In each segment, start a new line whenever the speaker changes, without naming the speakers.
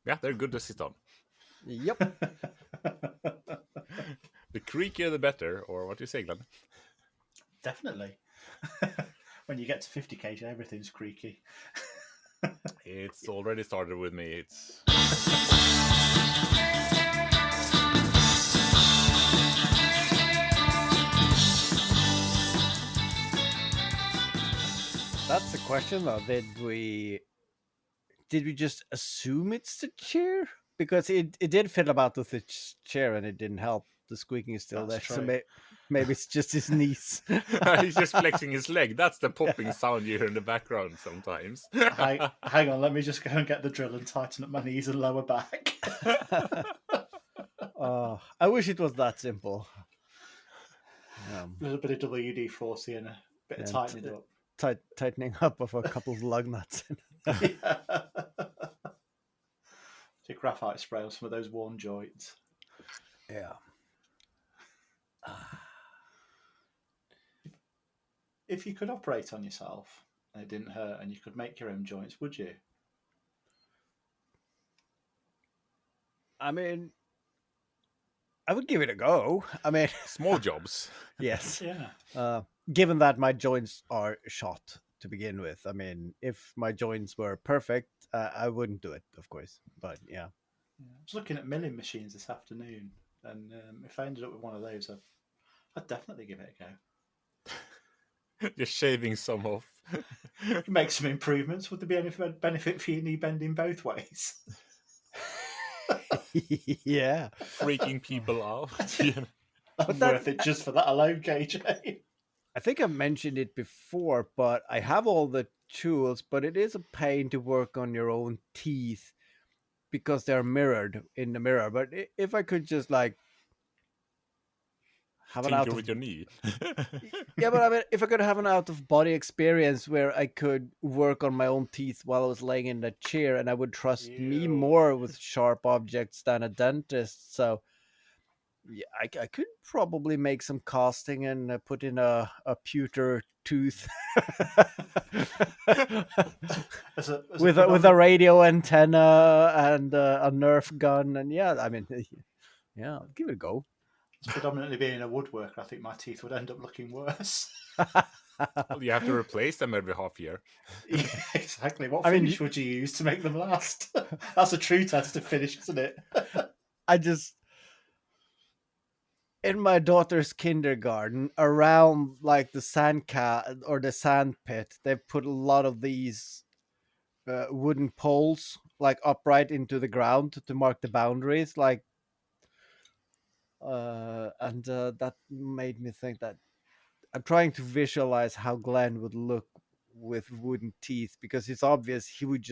Yeah, they're good to sit on.
Yep.
The creakier the better, or what do you say, Glenn?
Definitely. When you get to 50 kg, everything's creaky.
It's already started with me. It's
That's the question, though. Did we just assume it's the chair? Because it did fiddle about with the chair and it didn't help. The squeaking is still
That's
there.
true.
So maybe it's just his knees.
he's just flexing his leg. That's the popping sound you hear in the background sometimes.
Hang on, let me just go and get the drill and tighten up my knees and lower back.
I wish it was that simple.
A little bit of WD-40 and a bit of tightening up.
Tightening up of a couple of lug nuts.
Yeah. Take graphite spray on some of those worn joints.
Yeah.
If you could operate on yourself and it didn't hurt and you could make your own joints, would you?
I mean, I would give it a go. I mean,
Small jobs.
yes.
Yeah.
Given that my joints are shot to begin with, I mean, if my joints were perfect, I wouldn't do it, of course. But yeah.
I was looking at milling machines this afternoon, and if I ended up with one of those, I'd definitely give it a go.
Just shaving some off.
Make some improvements. Would there be any benefit for your knee bending both ways?
Yeah.
Freaking people out.
Worth it just for that alone, KJ.
I think I've mentioned it before, but I have all the tools, but it is a pain to work on your own teeth because they're mirrored in the mirror. But if I could just like have an out
Tinker
of
with your knee.
yeah, but I mean, if I could have an out of body experience where I could work on my own teeth while I was laying in the chair, and I would trust me
Ew.
more with sharp objects than a dentist. So yeah, I could probably make some casting and put in a pewter tooth with a radio antenna and a Nerf gun, and yeah, I mean, yeah, I'll give it a go.
Predominantly being a woodworker, I think my teeth would end up looking worse.
Well, you have to replace them every half year.
Yeah, exactly. What finish would you use to make them last? That's a true test of finish, isn't it?
In my daughter's kindergarten, around like the sand or the sand pit, they've put a lot of these wooden poles like upright into the ground to mark the boundaries, like and that made me think that I'm trying to visualize how Glenn would look with wooden teeth, because it's obvious he would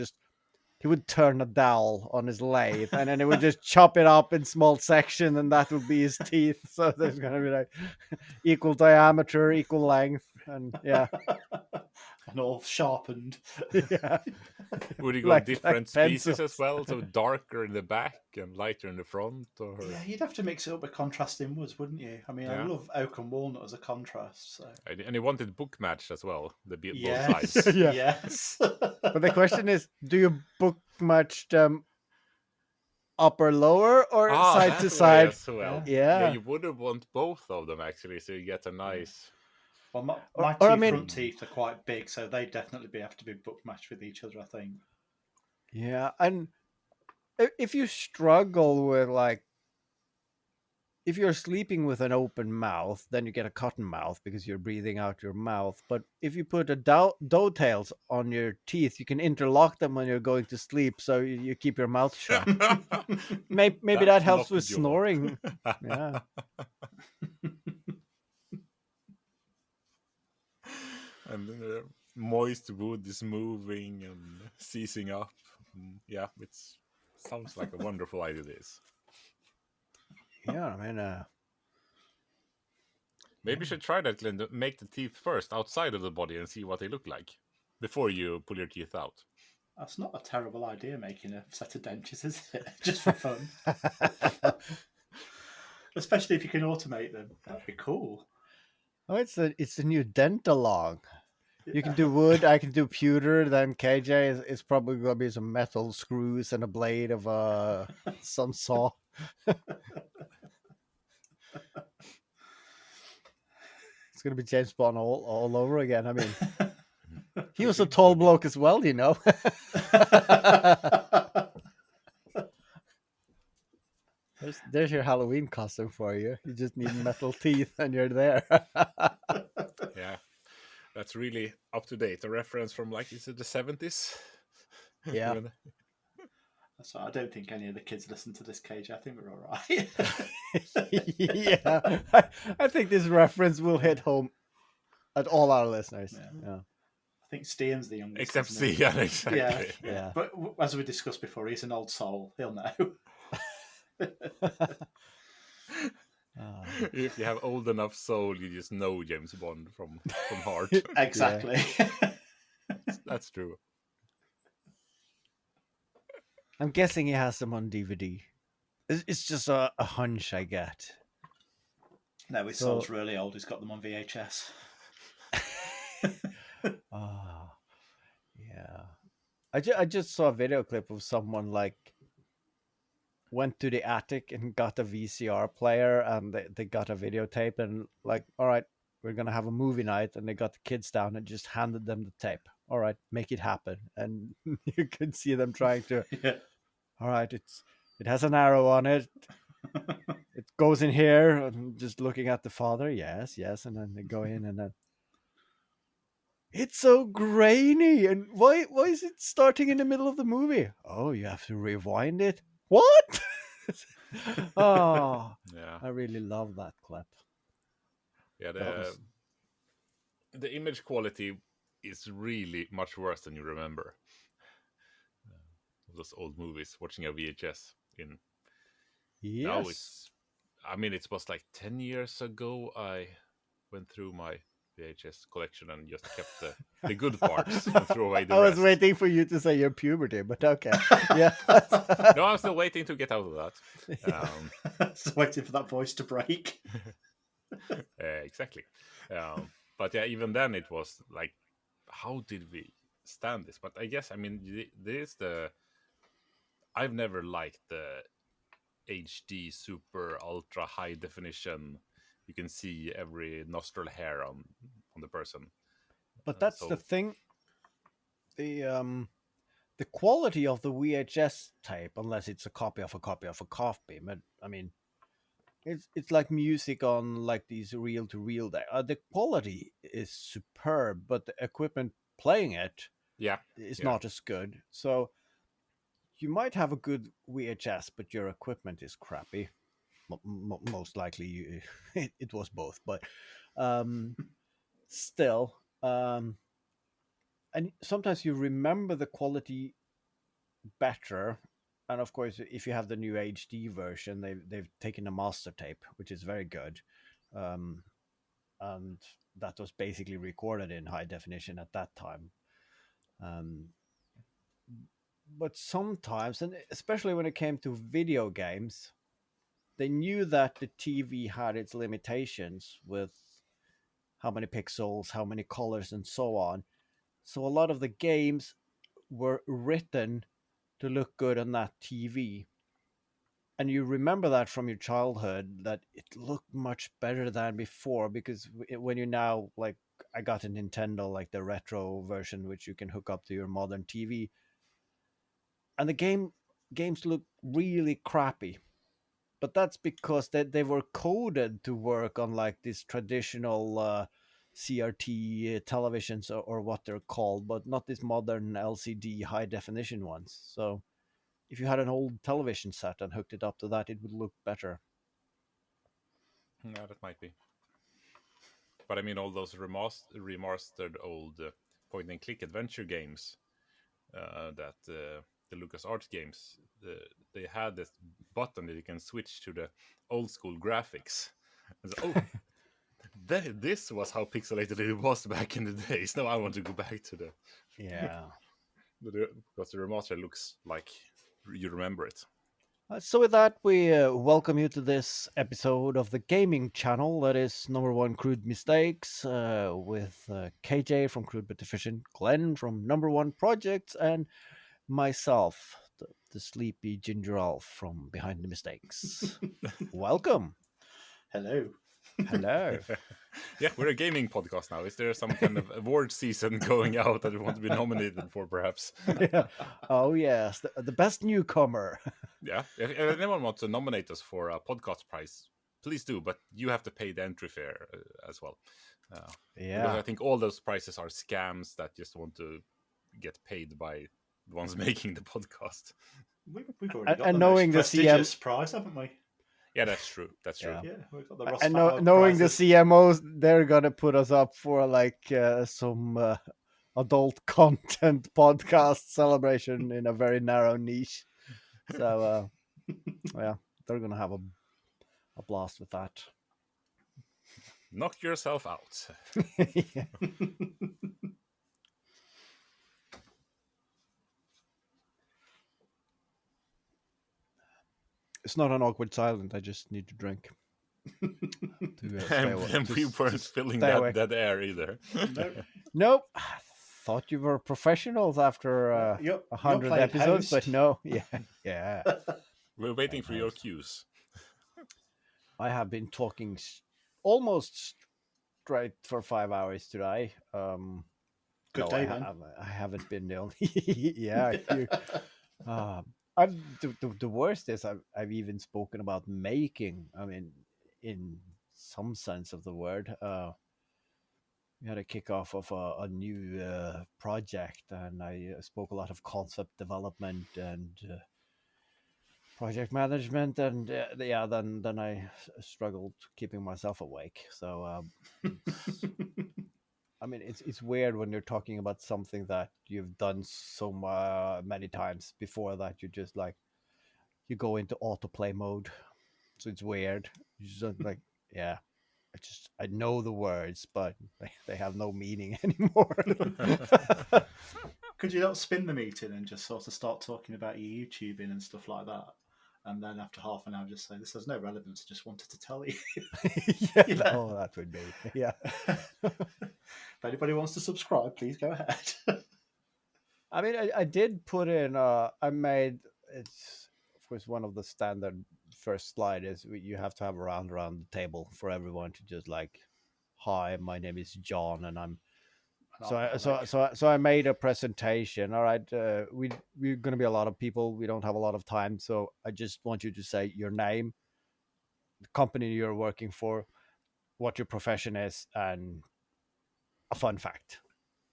turn a dowel on his lathe and then he would just chop it up in small sections, and that would be his teeth. So there's going to be like equal diameter, equal length, and yeah.
And all sharpened.
Yeah.
Would you go different species as well? So darker in the back and lighter in the front? Or
yeah, you'd have to mix it up with contrasting woods, wouldn't you? I mean, I love oak and walnut as a contrast. So.
And you wanted book matched as well, both
yes.
sides.
Yeah.
Yes.
But the question is, do you book match them upper, lower, or side to side?
As well.
Yeah.
You would want both of them actually, so you get a nice.
Well, my front teeth are quite big, so they definitely have to be book matched with each other, I think.
Yeah, and if you struggle with if you're sleeping with an open mouth, then you get a cotton mouth because you're breathing out your mouth. But if you put a doe tails on your teeth, you can interlock them when you're going to sleep, so you keep your mouth shut. Maybe that helps with snoring. Yeah.
And moist wood is moving and seizing up. Yeah, it sounds like a wonderful idea. This.
Yeah, I mean,
maybe you should try that, Glenn. Make the teeth first outside of the body and see what they look like before you pull your teeth out.
That's not a terrible idea, making a set of dentures, is it? Just for fun. Especially if you can automate them. That'd be cool.
Oh, it's a new dentalog. You can do wood, I can do pewter, then KJ is probably going to be some metal screws and a blade of some saw. It's going to be James Bond all over again. I mean, he was a tall bloke as well, you know. There's your Halloween costume for you. You just need metal teeth and you're there.
Yeah, that's really up to date. A reference from like, is it the 70s?
Yeah.
So I don't think any of the kids listen to this, KJ. I think we're all right.
Yeah. I think this reference will hit home at all our listeners. Yeah.
I think Stian's the youngest.
Except
isn't he?
Stian, exactly.
Yeah.
But as we discussed before, he's an old soul. He'll know.
If you have old enough soul, you just know James Bond from heart.
Exactly.
That's true.
I'm guessing he has them on DVD. It's just a hunch I get.
No, his soul's really old. He's got them on VHS.
Oh, yeah. I just saw a video clip of someone like went to the attic and got a VCR player and they got a videotape and like, all right, we're going to have a movie night. And they got the kids down and just handed them the tape. All right, make it happen. And you can see them trying to, all right, it has an arrow on it. It goes in here. And just looking at the father. Yes. And then they go in and then, it's so grainy. And why is it starting in the middle of the movie? Oh, you have to rewind it. What? Oh,
yeah.
I really love that clip.
Yeah, the image quality is really much worse than you remember. Those old movies, watching a VHS in.
Yes.
Now it was like 10 years ago I went through my VHS collection and just kept the good parts and threw away the rest.
I was waiting for you to say your puberty, but okay. Yeah.
No, I'm still waiting to get out of that.
Still waiting for that voice to break.
Exactly. But yeah, even then it was like, how did we stand this? But I guess, I've never liked the HD super ultra high definition. You can see every nostril hair on the person.
But that's the thing. The quality of the VHS tape, unless it's a copy of a copy of a copy, but I mean, it's like music on like these reel to reel. The quality is superb, but the equipment playing it is not as good. So you might have a good VHS, but your equipment is crappy. Most likely, it was both, but still. And sometimes you remember the quality better. And of course, if you have the new HD version, they've taken a master tape, which is very good. And that was basically recorded in high definition at that time. But sometimes, and especially when it came to video games, they knew that the TV had its limitations with how many pixels, how many colors, and so on. So a lot of the games were written to look good on that TV. And you remember that from your childhood, that it looked much better than before, because when you now, like, I got a Nintendo, like the retro version, which you can hook up to your modern TV. And the games look really crappy. But that's because they were coded to work on like these traditional CRT televisions or what they're called, but not these modern LCD high definition ones. So if you had an old television set and hooked it up to that, it would look better.
Yeah, that might be. But I mean, all those remastered old point and click adventure games that the LucasArts games, they had this button that you can switch to the old school graphics. And so, this was how pixelated it was back in the days. Now I want to go back to the
Yeah.
because the remaster looks like you remember it.
So with that, we welcome you to this episode of the gaming channel that is No.1 Crude Mistakes with KJ from Crude But Efficient, Glenn from No.1 Projects, and myself, the sleepy ginger elf from Behind the Mistakes. Welcome.
Hello.
Hello.
Yeah, we're a gaming podcast now. Is there some kind of award season going out that we want to be nominated for, perhaps?
Yeah. Oh yes, the best newcomer.
Yeah, if anyone wants to nominate us for a podcast prize, please do. But you have to pay the entry fare as well, because
Yeah.
I think all those prizes are scams that just want to get paid by the ones making the podcast.
We've already got
And
the
knowing
most
the CM,
prestigious prize, haven't we?
Yeah, that's true. That's true.
yeah.
Yeah, we've got the Ross
And
Fat
knowing the
prizes.
CMOs, they're gonna put us up for like some adult content podcast celebration in a very narrow niche. So yeah, they're gonna have a blast with that.
Knock yourself out.
Yeah. It's not an awkward silence. I just need to drink.
And we weren't filling
stay
that
away.
dead air either.
No,
Nope. Thought you were professionals after
you're
100
playing
episodes, but
host.
no. Yeah, yeah.
We're waiting for your
host.
cues.
I have been talking almost straight for 5 hours today.
Good
No,
day, man.
I haven't been the only. Yeah, I've the worst is I've even spoken about making. I mean, in some sense of the word. We had a kickoff of a new project, and I spoke a lot of concept development and project management, and yeah, then I struggled keeping myself awake. So I mean, it's weird when you're talking about something that you've done so many times before that you just like you go into autoplay mode. So it's weird. You just like, yeah, I know the words, but they have no meaning anymore.
Could you not spin the meeting and just sort of start talking about your YouTubing and stuff like that? And then after half an hour, just say, this has no relevance. I just wanted to tell you.
Yeah,
Yeah.
that would be, yeah.
If anybody wants to subscribe, please go ahead.
I mean, I did put in. I made it's of course one of the standard first slide is you have to have a round around the table for everyone to just like, hi, my name is John, and I'm. So I made a presentation. All right, we're going to be a lot of people. We don't have a lot of time, so I just want you to say your name, the company you're working for, what your profession is, and a fun fact,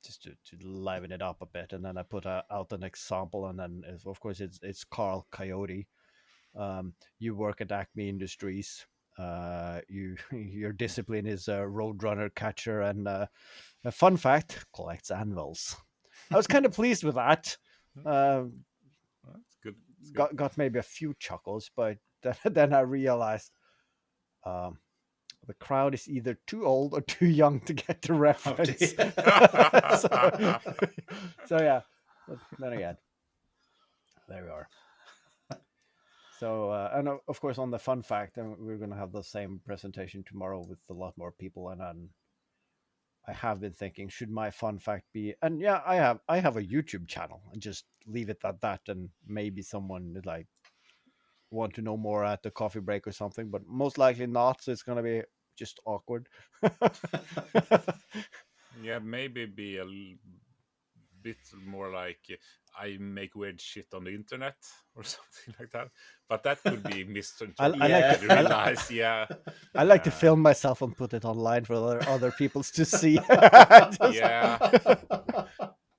just to liven it up a bit. And then I put out an example, and then of course it's Carl Coyote. You work at Acme Industries. Your discipline is a roadrunner catcher, and a fun fact, collects anvils. I was kind of pleased with that.
That's good. That's good.
Got maybe a few chuckles, but then I realized the crowd is either too old or too young to get the reference. So yeah, but then again, there we are. So and of course on the fun fact, and we're going to have the same presentation tomorrow with a lot more people, and I have been thinking, should my fun fact be? And yeah, I have a YouTube channel, and just leave it at that, and maybe someone would like want to know more at the coffee break or something, but most likely not. So it's going to be just awkward.
Yeah, maybe be a bit more like I make weird shit on the internet or something like that. But that could be misinterpreted.
I like
You
to-
realize, yeah,
I like to film myself and put it online for other people's to see.
yeah.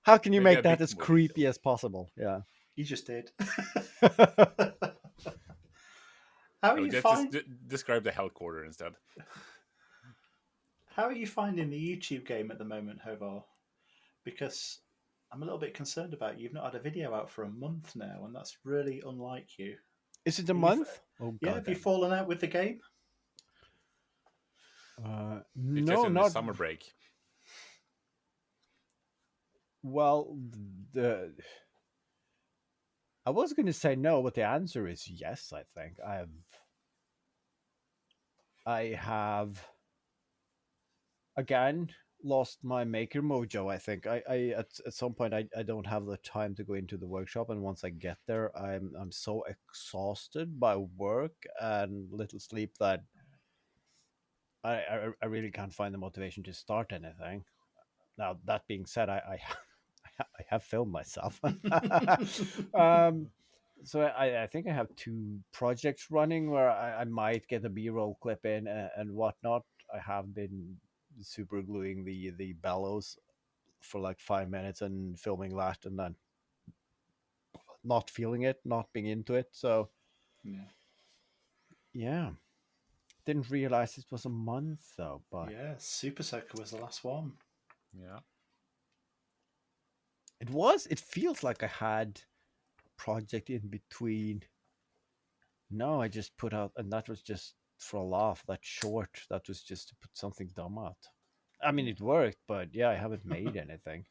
How can you
Maybe
make
a
that
bit
as
more
creepy
detailed.
as possible? Yeah.
You just did.
No, just describe the hell quarter instead.
How are you finding the YouTube game at the moment, Haavard? Because I'm a little bit concerned about you. You've not had a video out for a month now, and that's really unlike you.
Is it a
Have you
month? Oh
Yeah,
god.
have you fallen out with the game?
It's
No,
just in the
not
summer break.
well. The I was going to say no, but the answer is yes. I think I have again lost my maker mojo. I think I at some point I don't have the time to go into the workshop, and once I get there, I'm so exhausted by work and little sleep that I really can't find the motivation to start anything. Now that being said, I have filmed myself. um, so I think I have two projects running where I might get a B-roll clip in and whatnot. I have been super gluing the bellows for like 5 minutes and filming that, and then not feeling it, not being into it. So
Yeah.
yeah, didn't realize it was a month though. But
Yeah, Super Soaker was the last one.
Yeah.
it was. It feels like I had a project in between. No, I just put out, and that was just for a laugh. That short, that was just to put something dumb out. I mean,
Yeah.
it worked, but yeah, I haven't made anything.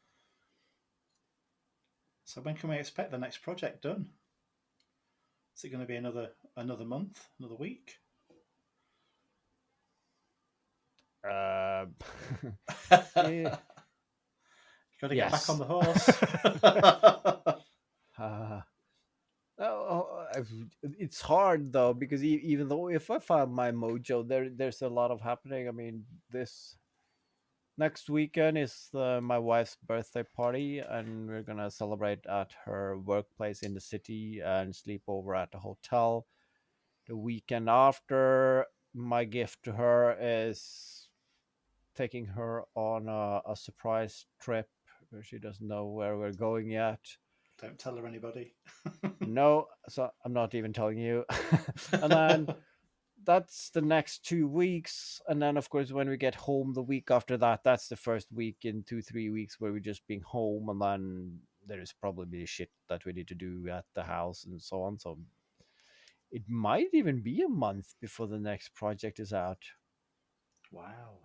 So when can we expect the next project done? Is it going to be another month, another week?
Uh,
You
eh,
got to get back on
yes.
the horse.
Uh, it's hard though because even though if I found my mojo, there's a lot of happening. I mean, this next weekend is my wife's birthday party, and we're gonna celebrate at her workplace in the city and sleep over at the hotel. The weekend after, my gift to her is taking her on a surprise trip where she doesn't know where we're going yet.
Don't tell her anybody.
No, so I'm not even telling you. And then that's the next 2 weeks. And then, of course, when we get home the week after that, that's the first week in 2, 3 weeks where we're just being home. And then there is probably shit that we need to do at the house and so on. So it might even be a month before the next project is out.
Wow.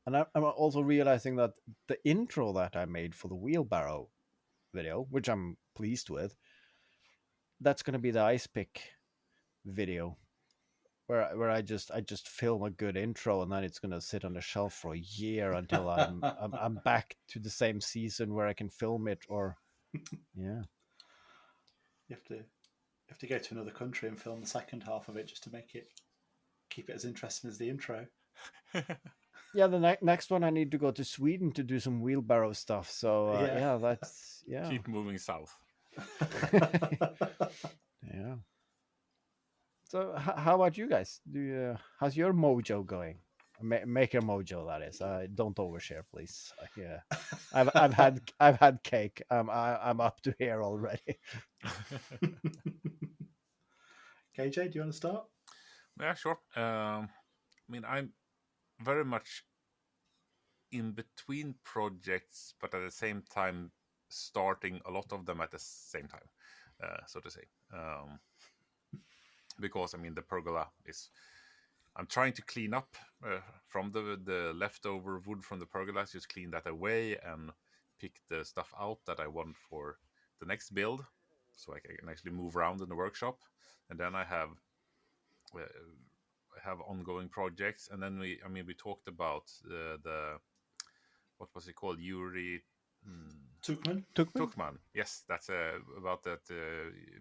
And I'm also realizing that the intro that I made for the wheelbarrow video, which I'm pleased with, that's going to be the ice pick video where I just film a good intro, and then it's going to sit on the shelf for a year until I'm back to the same season where I can film it. Or yeah,
You have to go to another country and film the second half of it just to keep it as interesting as the intro.
yeah. The next one I need to go to Sweden to do some wheelbarrow stuff. So
Yeah.
yeah, that's yeah.
Keep moving south.
Yeah. So how about you guys? How's your mojo going? Maker mojo, that is. Don't overshare, please. Yeah, I've had cake. I'm up to here already.
KJ, do you want to start?
Yeah, sure. I mean, I'm very much in between projects, but at the same time starting a lot of them at the same time, so to say. Because I mean, the pergola is. I'm trying to clean up from the leftover wood from the pergolas, just clean that away and pick the stuff out that I want for the next build, so I can actually move around in the workshop. And then uh, I have ongoing projects, and then we talked about the what was it called, Uri
Tuchman?
Tuchman?
Tuchman. Yes, that's about that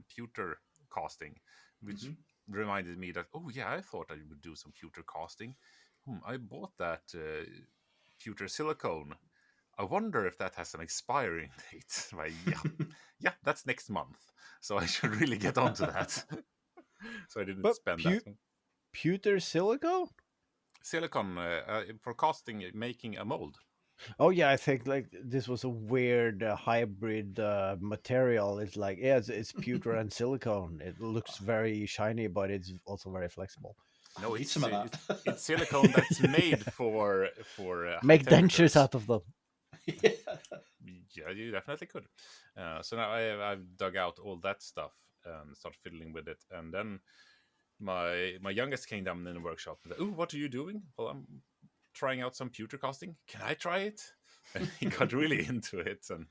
pewter casting, which reminded me that, oh yeah, I thought I would do some pewter casting. I bought that pewter silicone. I wonder if that has an expiring date. Like, yeah, that's next month. So I should really get onto that. So I didn't
But
spend that.
pewter silicone?
Silicone for casting, making a mold.
Oh yeah, I think like this was a weird hybrid material. It's like yeah, it's pewter and silicone. It looks very shiny, but it's also very flexible.
No,
I need
it's
some of that.
it's silicone that's made for high
Make dentures
temperatures.
out of them.
Yeah.
Yeah, you definitely could. So now I've dug out all that stuff and started fiddling with it. And then my youngest came down in the workshop. Oh, what are you doing? Well, I'm trying out some pewter casting. Can I try it? And he got really into it, and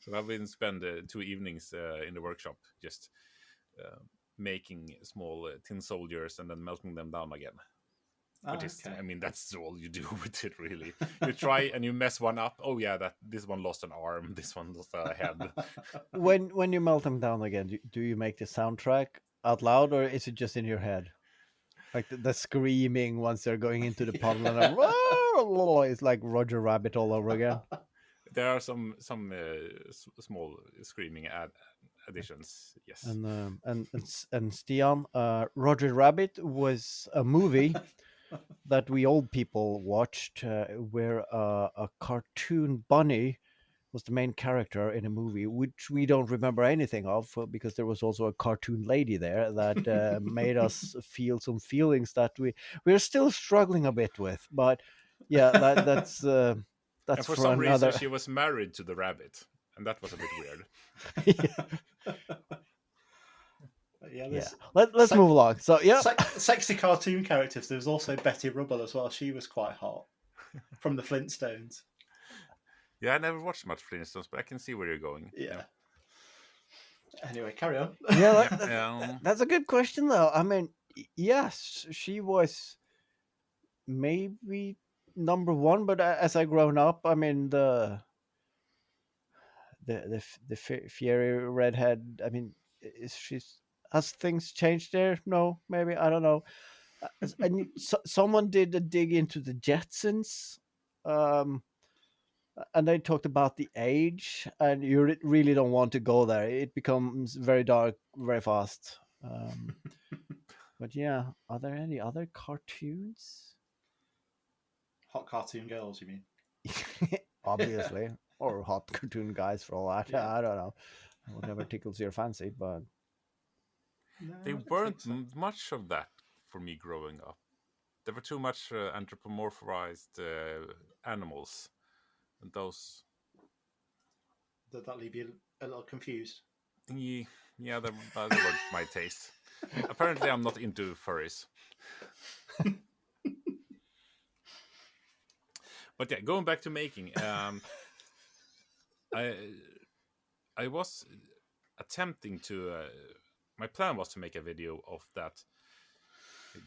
So I've been spend 2 evenings in the workshop just making small tin soldiers and then melting them down again. Which is,
Okay.
I mean, that's all you do with it, really. You try and you mess one up. Oh yeah, this one lost an arm. This one lost a head.
When you melt them down again, do you make the soundtrack out loud, or is it just in your head? Like the screaming once they're going into the puddle, and it's like Roger Rabbit all over again.
There are some small screaming additions. Yes.
And Stian, Roger Rabbit was a movie that we old people watched, where a cartoon bunny was the main character in a movie, which we don't remember anything of, because there was also a cartoon lady there that made us feel some feelings that we're still struggling a bit with. But yeah, that's
And for
for
some reason,
another.
she was married to the rabbit, and that was a bit weird.
Yeah,
Yeah,
there's
let's move along. So yeah,
sexy cartoon characters. There was also Betty Rubble as well. She was quite hot from the Flintstones.
Yeah, I never watched much Flintstones, but I can see where you're going.
Yeah. Anyway, carry on.
yeah,
Yeah.
that's a good question though. I mean, yes, she was maybe number one, but as I grown up, I mean the fiery redhead. I mean, is she's has things changed there? No, maybe, I don't know. Someone did a dig into the Jetsons, um, and they talked about the age, and you really don't want to go there. It becomes very dark very fast. But yeah, are there any other cartoons?
Hot cartoon girls, you mean?
Obviously, or hot cartoon guys for all that.
Yeah.
I don't know. Whatever tickles your fancy, but
No, I
They
don't
weren't
think so.
much of that for me growing up. There were too much anthropomorphized animals. And those,
Did that leave you a little confused?
yeah, that weren't my taste. Apparently, I'm not into furries. But yeah, going back to making, I I was attempting to. My plan was to make a video of that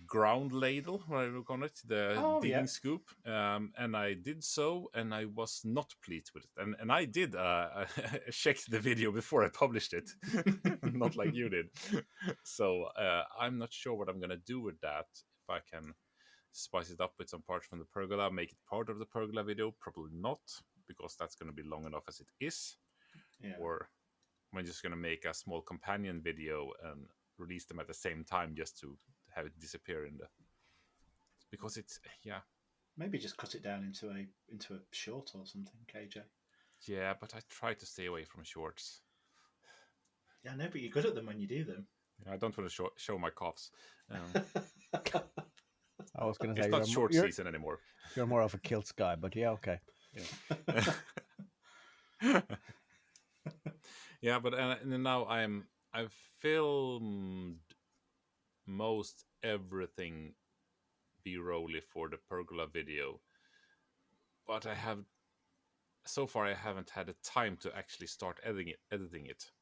ground ladle, what I look on it, the digging
Yeah.
scoop, and I did so, and I was not pleased with it, and I did check the video before I published it, not like you did. So I'm not sure what I'm gonna do with that. If I can spice it up with some parts from the pergola, make it part of the pergola video, probably not, because that's gonna be long enough as it is.
Yeah.
Or I'm just gonna make a small companion video and release them at the same time, just to have it disappear in the, because it's, yeah.
Maybe just cut it down into a short or something, KJ.
Yeah, but I try to stay away from shorts.
Yeah, no, but you're good at them when you do them.
I don't want to show my coughs.
I was gonna say
It's not short season anymore.
You're more of a kilts guy, but yeah, okay.
Yeah. Yeah, but and now I've filmed most everything B-rolly for the pergola video, but so far I haven't had the time to actually start editing it,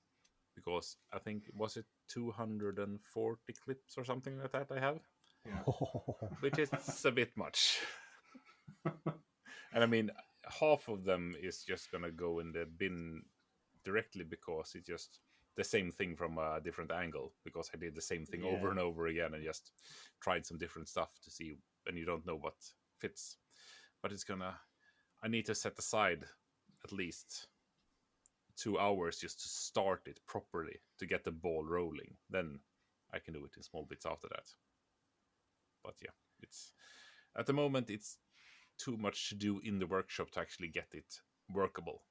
because I think, was it 240 clips or something like that I have, which is a bit much. And I mean, half of them is just gonna go in the bin directly, because it's just the same thing from a different angle, because I did the same thing over and over again and just tried some different stuff to see, and you don't know what fits. But I need to set aside at least 2 hours just to start it properly, to get the ball rolling. Then I can do it in small bits after that. But yeah, it's at the moment it's too much to do in the workshop to actually get it workable.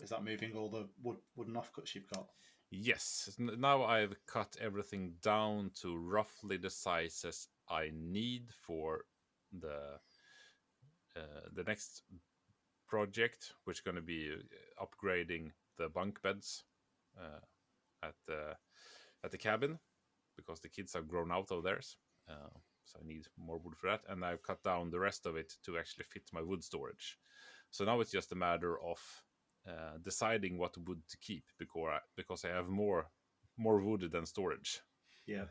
Is that moving all the wooden offcuts you've got?
Yes. Now I've cut everything down to roughly the sizes I need for the next project, which is going to be upgrading the bunk beds at the cabin, because the kids have grown out of theirs. So I need more wood for that, and I've cut down the rest of it to actually fit my wood storage. So now it's just a matter of deciding what wood to keep because I have more wood than storage,
Yeah.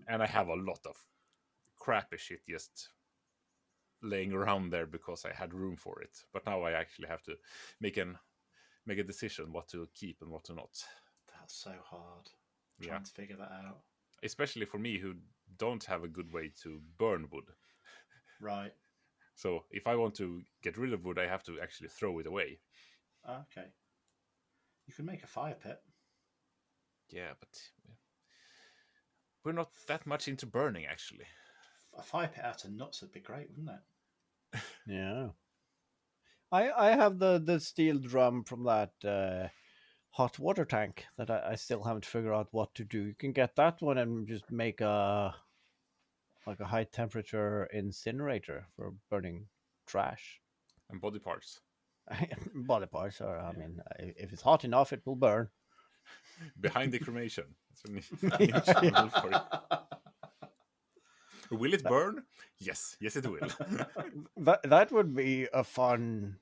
and I have a lot of crappy shit just laying around there because I had room for it. But now I actually have to make a decision what to keep and what to not.
That's so hard.
Yeah,
Trying to figure that out.
especially for me who don't have a good way to burn wood.
Right.
So if I want to get rid of wood, I have to actually throw it away.
Okay. You can make a fire pit.
Yeah, but we're not that much into burning, actually.
A fire pit out of nuts would be great, wouldn't it?
Yeah. I have the steel drum from that hot water tank that I still haven't figured out what to do. You can get that one and just make a high temperature incinerator for burning trash.
And body parts.
Body parts, or I
Yeah.
mean, if it's hot enough, it will burn.
Behind the cremation. That's a new channel for it. Will it burn? Yes, it will.
That would be a fun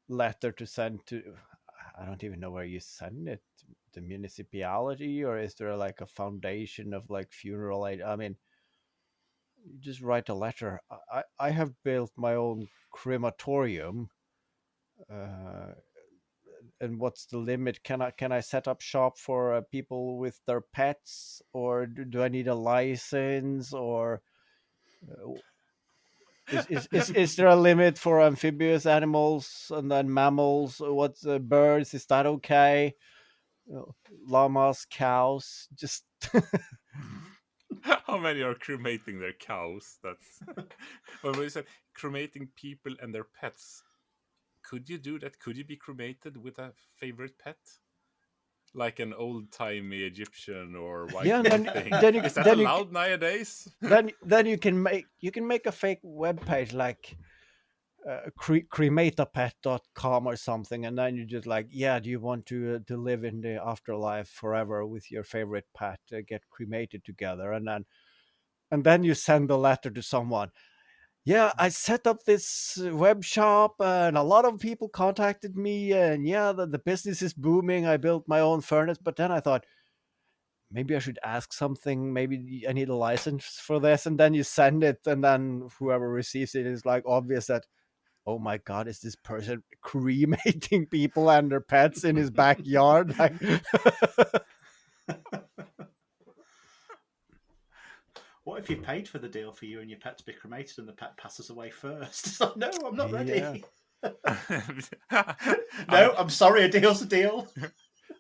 letter to send to. I don't even know where you send it. The municipality, or is there like a foundation of like funeral aid? I mean, you just write a letter. I have built my own crematorium. Uh, and what's the limit? Can I set up shop for people with their pets, or do I need a license, or uh, is there a limit for amphibious animals and then mammals? What's birds? Is that okay? Llamas, cows, just
How many are cremating their cows? That's when we said cremating people and their pets. Could you do that? Could you be cremated with a favorite pet? Like an old-timey Egyptian or
yeah. And
Viking
then
thing.
then you
Is that
then you
allowed nowadays?
then you can make a fake web page like crematapet.com or something, and then you just like, yeah, do you want to live in the afterlife forever with your favorite pet, get cremated together, and then you send the letter to someone. Yeah, I set up this web shop and a lot of people contacted me, and yeah, the business is booming. I built my own furnace, but then I thought maybe I should ask something. Maybe I need a license for this, and then you send it, and then whoever receives it is like obvious that, oh my god, is this person cremating people and their pets in his backyard? Like,
What if you paid for the deal for you and your pet to be cremated and the pet passes away first? It's like, no, I'm not
yeah.
ready.
I
No, I'm sorry, a deal's a deal.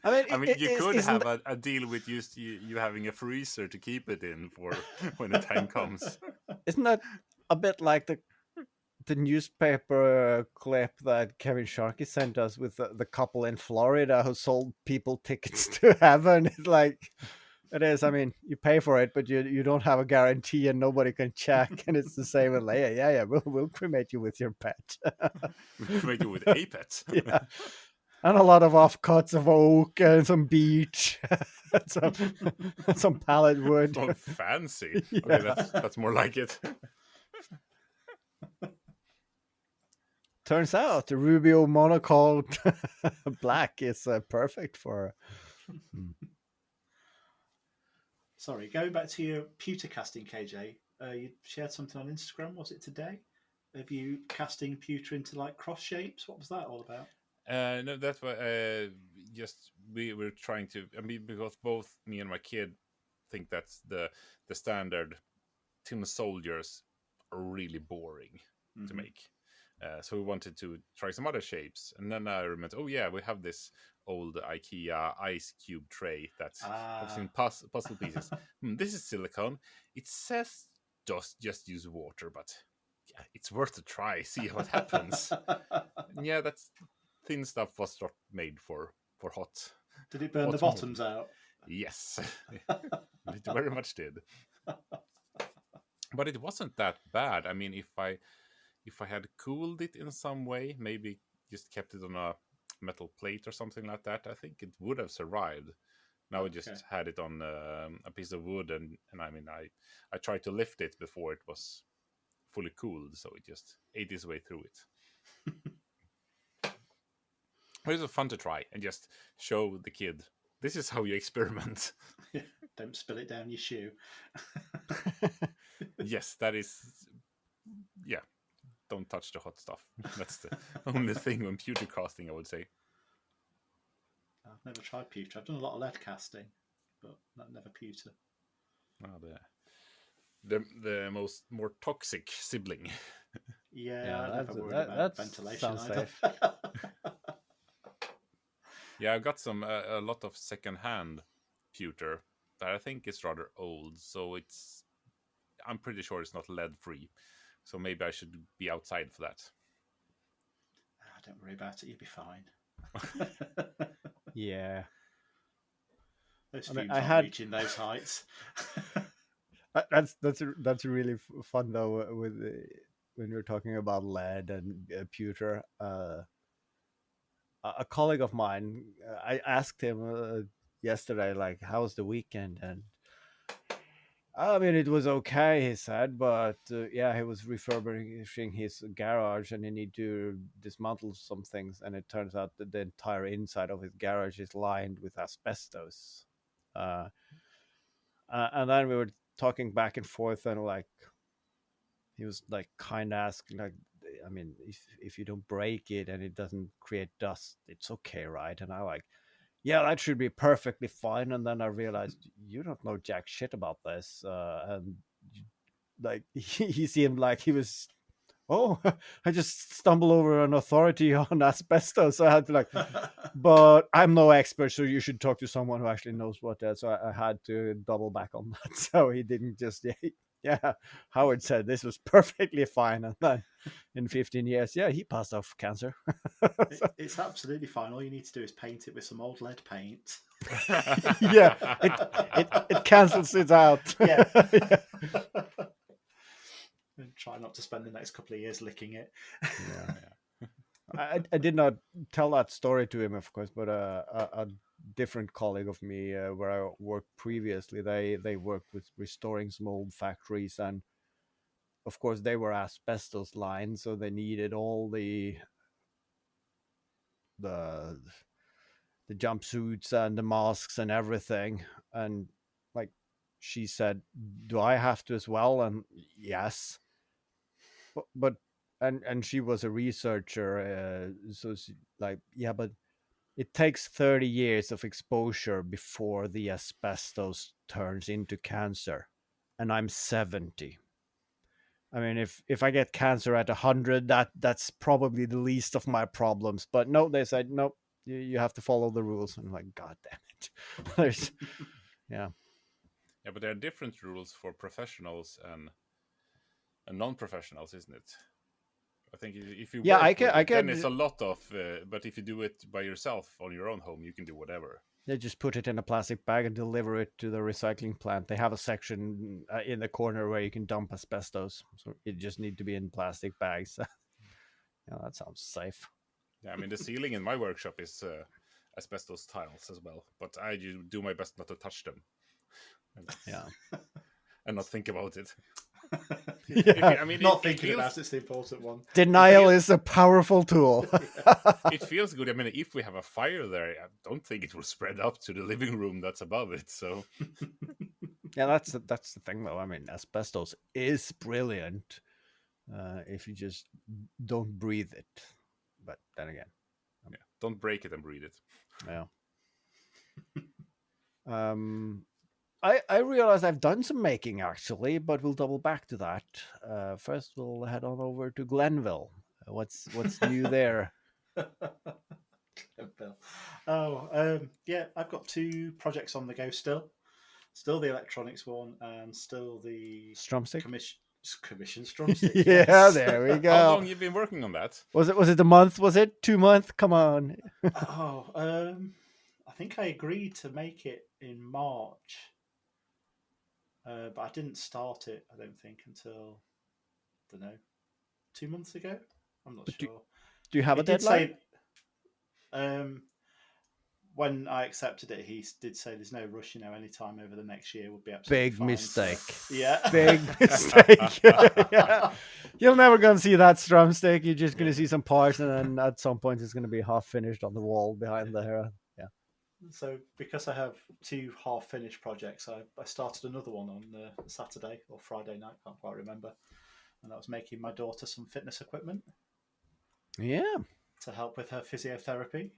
I mean,
you could
isn't
have a deal with just you having a freezer to keep it in for when the time comes.
isn't that a bit like the newspaper clip that Kevin Sharkey sent us with the couple in Florida who sold people tickets to heaven? It's like, it is. I mean, you pay for it, but you don't have a guarantee, and nobody can check. And it's the same with Leia. Yeah, we'll cremate you with your pet.
We cremate you with a pet.
Yeah, and a lot of offcuts of oak and some beech, and some pallet wood.
Oh, fancy.
Yeah.
Okay, that's more like it.
Turns out the Rubio monochrome black is perfect for.
Sorry, going back to your pewter casting, KJ, you shared something on Instagram. Was it today? Of you casting pewter into like cross shapes? What was that all about?
No, that's why. Just we were trying to. I mean, because both me and my kid think that's the standard tin soldiers are really boring to make. So we wanted to try some other shapes, and then I remembered, oh yeah, we have this old IKEA ice cube tray that's obviously in puzzle pieces. This is silicone. It says just use water, but yeah, it's worth a try. See what happens. And yeah, that's thin stuff was not made for hot.
Did it burn the
hot
bottoms out?
Yes, it very much did. But it wasn't that bad. I mean, if I had cooled it in some way, maybe just kept it on a metal plate or something like that, I think it would have survived. Now I just had it on a piece of wood, and I mean, I tried to lift it before it was fully cooled, so it just ate its way through it. But it was fun to try and just show the kid, this is how you experiment.
Don't spill it down your shoe.
Yes, that is, yeah. Don't touch the hot stuff. That's the only thing when pewter casting, I would say.
I've never tried pewter. I've done a lot of lead casting, but never pewter.
Oh, the more toxic sibling.
Yeah, I never worried
that
about ventilation
sounds
either.
safe.
Yeah, I've got a lot of secondhand pewter that I think is rather old, so I'm pretty sure it's not lead free. So maybe I should be outside for that.
Don't worry about it. You'll be fine.
Yeah.
Those
I mean,
fumes aren't reaching those heights.
That's really fun though. With when you're talking about lead and pewter, a colleague of mine, I asked him yesterday, like, "How was the weekend?" And I mean, it was okay, he said, but yeah, he was refurbishing his garage and he needed to dismantle some things. And it turns out that the entire inside of his garage is lined with asbestos. And then we were talking back and forth, and like, he was like kind of asking, like, I mean, if you don't break it and it doesn't create dust, it's okay, right? And I like, yeah, that should be perfectly fine. And then I realized you don't know jack shit about this. And like he seemed like he was, oh, I just stumbled over an authority on asbestos. So I had to like, but I'm no expert, so you should talk to someone who actually knows what that. So I had to double back on that. So he didn't just, yeah, Howard said this was perfectly fine. And then in 15 years, yeah, he passed off cancer.
It's absolutely fine. All you need to do is paint it with some old lead paint.
Yeah, it cancels it out.
Yeah.
Yeah.
And try not to spend the next couple of years licking it.
Yeah. I did not tell that story to him, of course, but a different colleague of me where I worked previously, they worked with restoring some old factories, and of course they were asbestos lined, so they needed all the jumpsuits and the masks and everything. And like, she said, do I have to as well? And yes, but and she was a researcher, so she, like, yeah, but it takes 30 years of exposure before the asbestos turns into cancer, and I'm 70. I mean, if I get cancer at 100, that's probably the least of my problems. But no, they said no, you have to follow the rules. I'm like, God damn it. Yeah.
Yeah, but there are different rules for professionals and non-professionals, isn't it? I think if you work with it, then it's a lot of. But if you do it by yourself on your own home, you can do whatever.
They just put it in a plastic bag and deliver it to the recycling plant. They have a section in the corner where you can dump asbestos. So it just need to be in plastic bags. Yeah, that sounds safe.
Yeah, I mean, the ceiling in my workshop is asbestos tiles as well, but I do my best not to touch them.
Yeah.
And not think about it.
Yeah.
I mean, not thinking about it's the important one.
Denial is a powerful tool.
It feels good. I mean, if we have a fire there, I don't think it will spread up to the living room that's above it. So,
yeah, that's the thing, though. I mean, asbestos is brilliant if you just don't breathe it. But then again,
yeah, don't break it and breathe it.
Yeah. I realize I've done some making actually, but we'll double back to that. First, we'll head on over to Glenville. What's new there?
Yeah, I've got 2 projects on the go still. Still the electronics one, and still the
Strumstick?
Commission Strumstick.
Yeah,
yes.
There we go.
How long have you been working on that?
Was it a month? Was it 2 months? Come on.
I think I agreed to make it in March. But I didn't start it, I don't think, until, I don't know, 2 months ago? I'm not sure.
Do you have a deadline?
when I accepted it, he did say there's no rush. Any time over the next year would be absolutely
Big
fine.
mistake.
So, yeah,
Big mistake. Yeah. You're never gonna see that drumstick. You're just gonna see some parts, and then at some point it's gonna be half finished on the wall behind there. Yeah.
So because I have 2 half-finished projects, I started another one on Saturday or Friday night. Can't quite remember. And I was making my daughter some fitness equipment.
Yeah.
To help with her physiotherapy.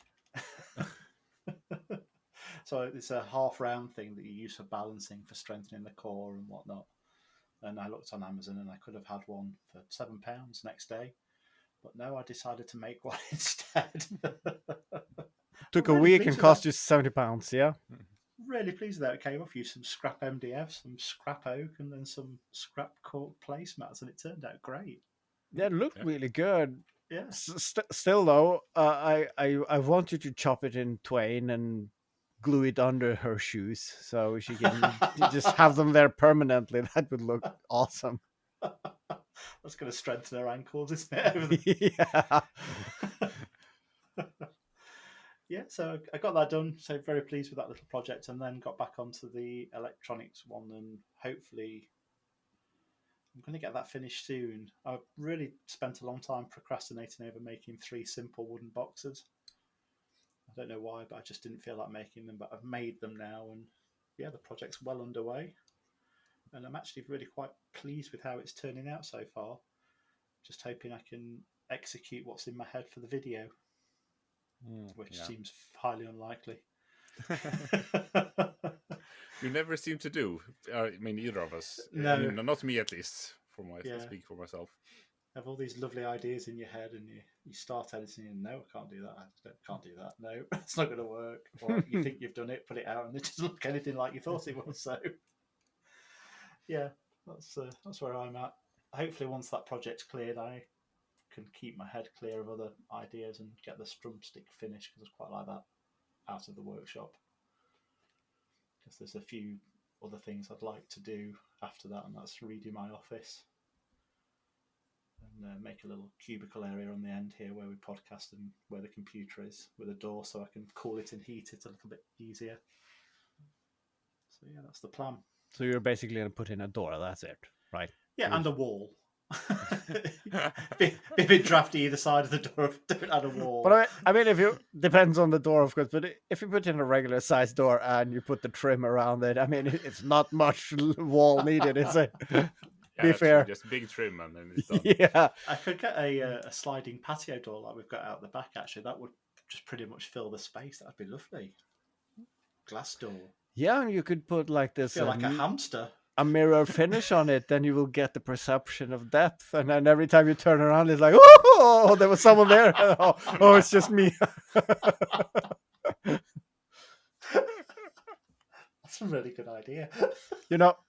So it's a half-round thing that you use for balancing, for strengthening the core and whatnot. And I looked on Amazon and I could have had one for £7 next day. But no, I decided to make one instead.
Took a week and cost you £70. Yeah.
Really pleased with that. It came off. Used some scrap MDF, some scrap oak, and then some scrap cork placemats, and it turned out great.
Yeah, it looked really good.
Yeah.
Still though, I want you to chop it in twain and glue it under her shoes so she can just have them there permanently. That would look awesome.
That's going to strengthen her ankles, isn't it?
Yeah.
Yeah, so I got that done. So very pleased with that little project, and then got back onto the electronics one, and hopefully I'm going to get that finished soon. I've really spent a long time procrastinating over making 3 simple wooden boxes. I don't know why, but I just didn't feel like making them. But I've made them now, and yeah, the project's well underway. And I'm actually really quite pleased with how it's turning out so far. Just hoping I can execute what's in my head for the video, which seems highly unlikely.
You never seem to do. I mean, either of us.
No.
I mean, not me at least. Speak for myself.
Have all these lovely ideas in your head, and you start editing, and no, I can't do that. I can't do that. No, it's not going to work. Or you think you've done it, put it out, and it doesn't look anything like you thought it was. So, yeah, that's where I'm at. Hopefully, once that project's cleared, I can keep my head clear of other ideas and get the drumstick finished, because I quite like that out of the workshop. Because there's a few other things I'd like to do after that, and that's redo my office and make a little cubicle area on the end here where we podcast and where the computer is, with a door so I can cool it and heat it a little bit easier. So yeah, that's the plan.
So you're basically going to put in a door, that's it, right?
Yeah, and a wall. be a bit drafty either side of the door. Don't add a wall.
But I mean, if you depends on the door, of course. But if you put in a regular size door and you put the trim around it, I mean, it's not much wall needed, is it? Be fair,
true. Just big trim and then it's done.
Yeah,
I could get a sliding patio door like we've got out the back. Actually, that would just pretty much fill the space. That'd be lovely. Glass door.
Yeah, and you could put like this.
Feel like a hamster.
A mirror finish on it, then you will get the perception of depth, and then every time you turn around, it's like, oh, there was someone there. Oh, it's just me.
That's a really good idea.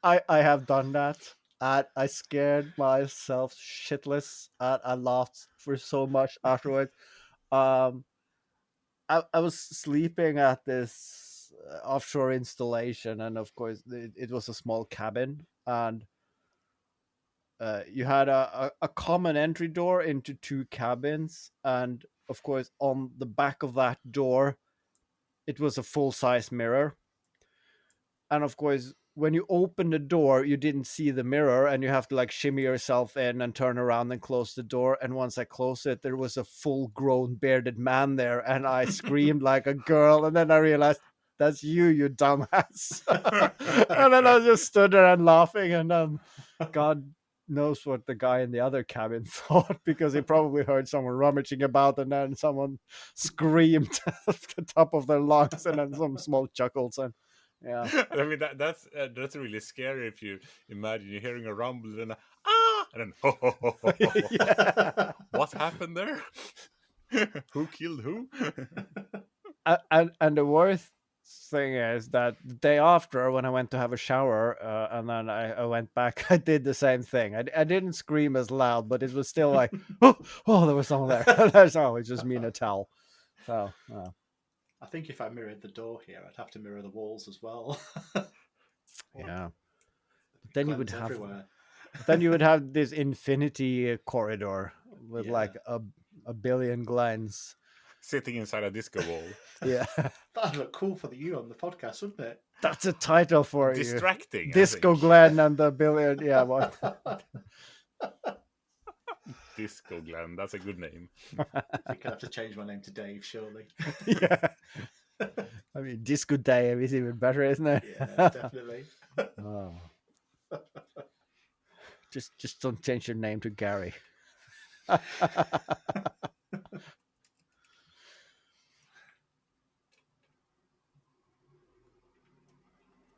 I have done that. I scared myself shitless. I laughed for so much afterwards. I was sleeping at this offshore installation, and of course it was a small cabin, and you had a common entry door into 2 cabins, and of course on the back of that door it was a full-size mirror, and of course when you open the door you didn't see the mirror, and you have to like shimmy yourself in and turn around and close the door, and once I closed it there was a full-grown bearded man there, and I screamed like a girl, and then I realized that's you dumbass. And then I just stood there and laughing, and God knows what the guy in the other cabin thought, because he probably heard someone rummaging about, and then someone screamed at the top of their lungs, and then some small chuckles, and yeah.
I mean that's really scary if you imagine you're hearing a rumble and then
Yeah.
What happened there? Who killed who?
And the worst thing is that the day after, when I went to have a shower, and then I went back, I did the same thing. I didn't scream as loud, but it was still like, oh, there was someone there. That's always just me in a towel. So
I think if I mirrored the door here, I'd have to mirror the walls as well.
yeah. Then you would have
everywhere.
Then you would have this infinity corridor with like a billion glens
sitting inside a disco ball.
Yeah,
That'd look cool for you on the podcast, wouldn't it?
that's a title for you.
Distracting,
Disco
I think.
Glenn and the billiard. Yeah, what?
Disco Glenn, that's a good name.
I think I'd have to change my name to Dave, surely.
Yeah. I mean, Disco Dave is even better, isn't it?
Yeah, definitely.
Oh. Just don't change your name to Gary.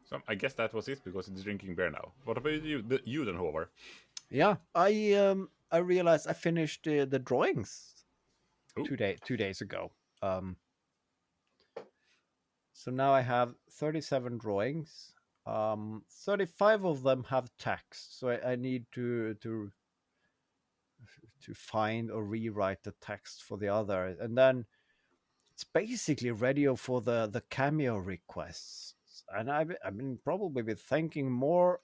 So I guess that was it because it's drinking beer now. What about you, you then, Haavard?
Yeah, I realized I finished the drawings
Ooh.
2 days ago. So now I have 37 drawings. 35 of them have text, so I need to find or rewrite the text for the other, and then it's basically ready for the cameo requests. And I've been probably been thinking more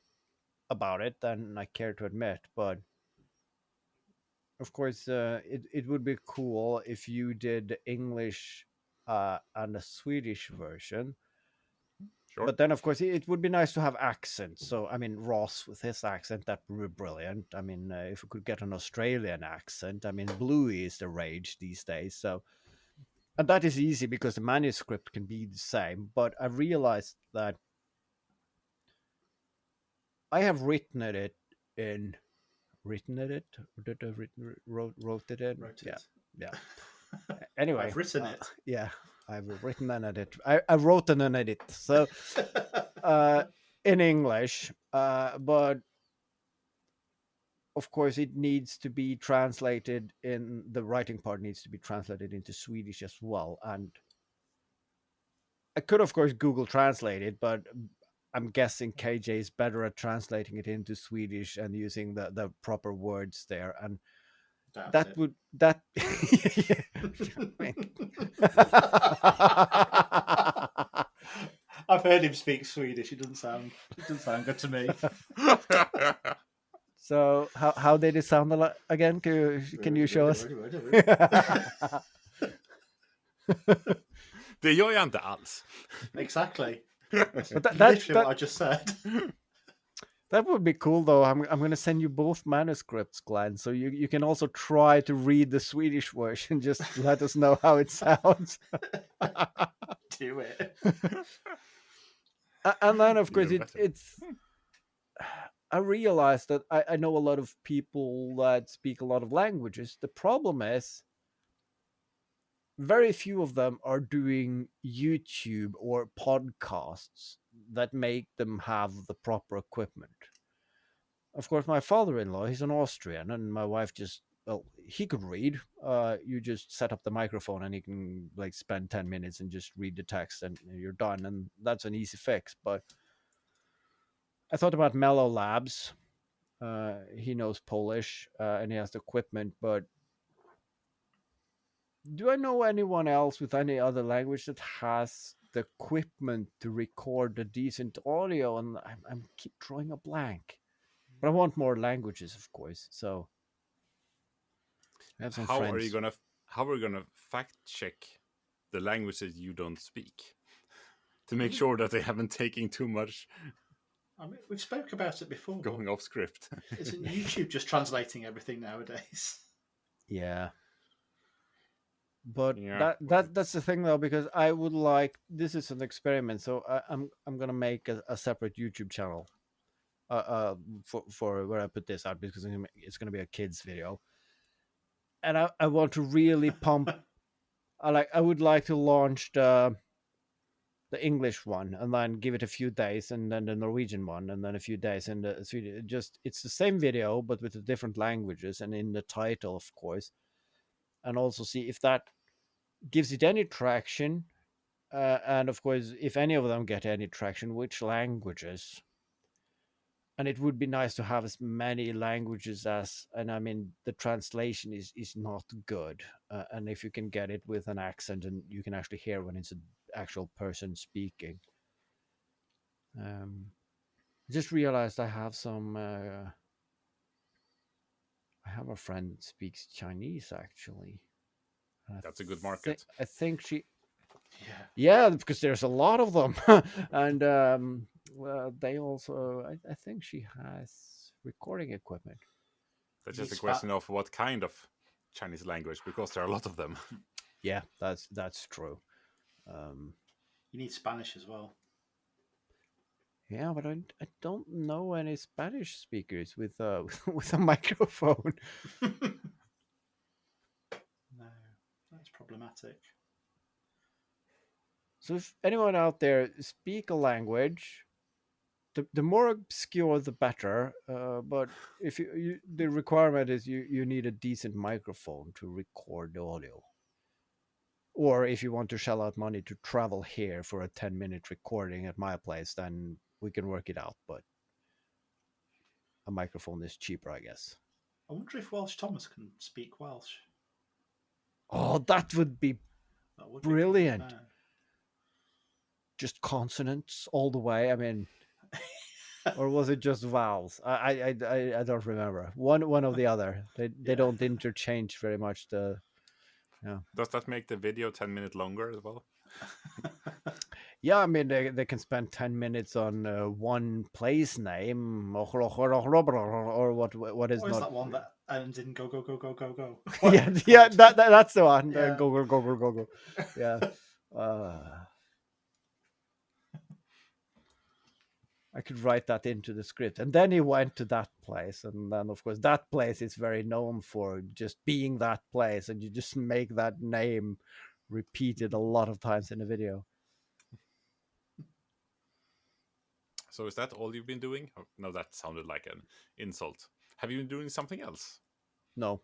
about it than I care to admit, but of course, it would be cool if you did English and a Swedish version.
Sure.
But then, of course, it would be nice to have accents. So, I mean, Ross with his accent, that would be brilliant. I mean, if we could get an Australian accent, I mean, Bluey is the rage these days. So, and that is easy because the manuscript can be the same. But I realized that I have written it in. Written it? Did I wrote it in?
Wrote
Yeah.
it.
Yeah. Anyway,
I've written it.
Yeah, I've written an edit. I wrote an edit. So in English, but of course it needs to be translated in the writing part needs to be translated into Swedish as well. And I could, of course, Google Translate it, but I'm guessing KJ is better at translating it into Swedish and using the proper words there. And
Doubt
that
it.
would that
I've heard him speak Swedish. It doesn't sound good to me.
So how did it sound again? Can you show us?
Det gör jag inte alls.
Exactly.
But
Literally what I just said.
That would be cool, though. I'm going to send you both manuscripts, Glenn, so you can also try to read the Swedish version. Just let us know how it sounds.
Do it.
And then, of course,
Even better.
it's. I realized that I know a lot of people that speak a lot of languages. The problem is, very few of them are doing YouTube or podcasts that make them have the proper equipment. Of course, my father-in-law, he's an Austrian, and my wife he could read. You just set up the microphone and he can like spend 10 minutes and just read the text and you're done. And that's an easy fix. But I thought about Mellow Labs. He knows Polish and he has the equipment, but do I know anyone else with any other language that has the equipment to record a decent audio? And I'm keep drawing a blank. But I want more languages, of course. So I have some
How
friends.
are you gonna fact check the languages you don't speak to make sure that they haven't taken too much
I mean, we've spoke about it before.
going off script?
Isn't YouTube just translating everything nowadays?
Yeah. But
Yeah,
that's the thing, though, because I would like, this is an experiment, so I'm gonna make a separate YouTube channel for where I put this out, because it's gonna be a kids video, and I want to really pump. I would like to launch the English one and then give it a few days, and then the Norwegian one, and then a few days, and the Swedish. Just it's the same video but with the different languages and in the title, of course, and also see if that gives it any traction, and of course, if any of them get any traction, which languages. And it would be nice to have as many languages as, and I mean, the translation is not good, and if you can get it with an accent and you can actually hear when it's an actual person speaking. I just realized I have I have a friend that speaks Chinese, actually.
That's a good market.
I think she.
Yeah.
Yeah, because there's a lot of them, and they also. I think she has recording equipment.
That's
You need
just a question
spa-
of what kind of Chinese language, because there are a lot of them.
Yeah, that's true. Um,
you need Spanish as well.
yeah, but I don't know any Spanish speakers with with a microphone.
No, that's problematic.
So if anyone out there speak a language, the more obscure the better. But if the requirement is you need a decent microphone to record the audio. Or if you want to shell out money to travel here for a 10-minute recording at my place, then we can work it out. But a microphone is cheaper, I guess.
I wonder if Welsh Thomas can speak Welsh.
Oh, that would be
That would be good, wouldn't
brilliant. Just consonants all the way. I mean,
it?
or was it just vowels? I don't remember. One or the other. They
Yeah.
don't interchange very much. Yeah.
Does that make the video 10 minutes longer as well?
Yeah, I mean they can spend 10 minutes on one place name or what is
What is
not.
that one that ends in go go go go go go?
Yeah,
Whatever it's
yeah,
called.
that's the one.
Yeah.
Go. Yeah. Uh, I could write that into the script. And then he went to that place. And then, of course, that place is very known for just being that place. And you just make that name repeated a lot of times in a video.
So is that all you've been doing? Oh, no, that sounded like an insult. Have you been doing something else?
No.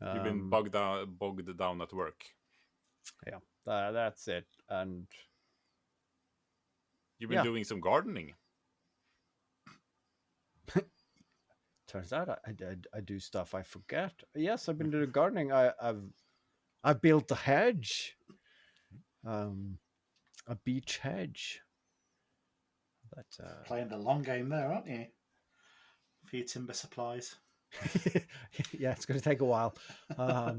You've been bogged down at work.
Yeah, that's it. And
You've been doing some gardening.
turns out I do stuff I forget. Yes, I've been doing gardening. I've built a hedge, a beech hedge. But
Playing the long game there, aren't you? For your timber supplies.
yeah, it's going to take a while. I